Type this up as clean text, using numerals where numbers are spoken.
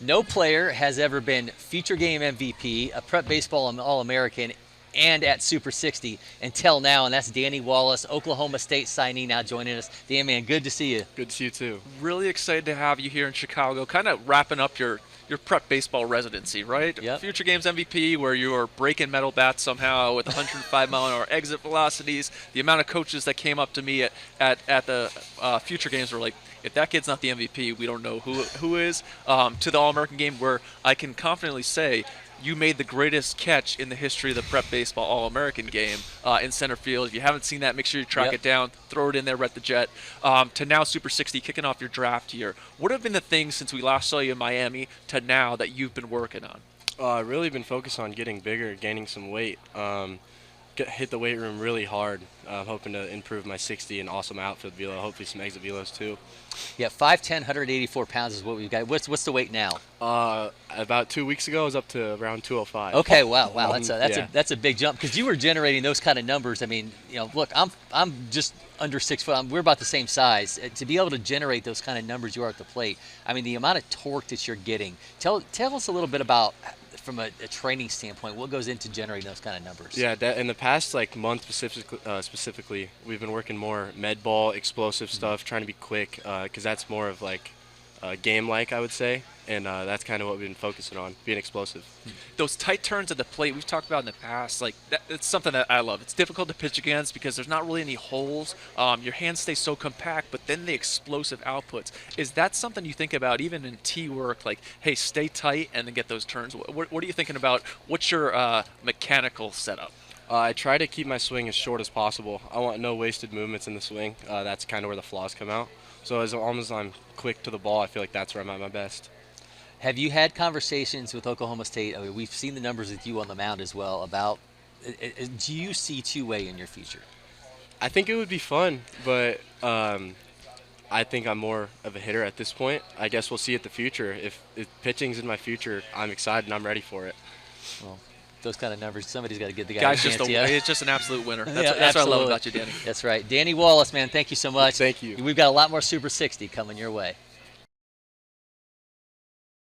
No player has ever been feature game MVP, a prep baseball All-American, and at Super 60 until now, and that's Danny Wallace, Oklahoma State signee, now joining us. Dan, man, good to see you. Good to see you too. Really excited to have you here in Chicago, kind of wrapping up your prep baseball residency, right? Yep. Future Games MVP, where you are breaking metal bats somehow with 105-mile-an-hour exit velocities. The amount of coaches that came up to me at the Future Games were like, if that kid's not the MVP, we don't know who is. To the All-American game, where I can confidently say you made the greatest catch in the history of the prep baseball All-American game in center field. If you haven't seen that, make sure you track it down, throw it in there, Ret the Jet. To now Super 60, kicking off your draft year. What have been the things since we last saw you in Miami to now that you've been working on? I've really been focused on getting bigger, gaining some weight. Hit the weight room really hard. I'm hoping to improve my 60 and also my outfield velo, hopefully some exit velos too. Yeah, 5'10", 184 pounds is what we've got. What's the weight now? About 2 weeks ago, I was up to around 205. Okay, wow, that's a big jump, because you were generating those kind of numbers. I mean, look, I'm just under 6 foot. We're about the same size. To be able to generate those kind of numbers you are at the plate, I mean, the amount of torque that you're getting. Tell us a little bit about, from a training standpoint, what goes into generating those kind of numbers? Yeah, in the past month specifically, we've been working more med ball, explosive stuff, trying to be quick, because that's more of game-like, I would say, and that's kind of what we've been focusing on, being explosive. Those tight turns at the plate we've talked about in the past, it's something that I love. It's difficult to pitch against because there's not really any holes. Your hands stay so compact, but then the explosive outputs. Is that something you think about even in tee work, like, hey, stay tight and then get those turns? What are you thinking about? What's your mechanical setup? I try to keep my swing as short as possible. I want no wasted movements in the swing. That's kind of where the flaws come out. So as long as I'm quick to the ball, I feel like that's where I'm at my best. Have you had conversations with Oklahoma State? I mean, we've seen the numbers with you on the mound as well. About, do you see two-way in your future? I think it would be fun, but I think I'm more of a hitter at this point. I guess we'll see at the future. If pitching's in my future, I'm excited and I'm ready for it. Well, those kind of numbers, somebody's got to give the guy Guy's a chance. It's just an absolute winner. That's, Yeah, that's what I love absolutely. about you, Danny. That's right. Danny Wallace, man, thank you so much. Thank you. We've got a lot more Super 60 coming your way.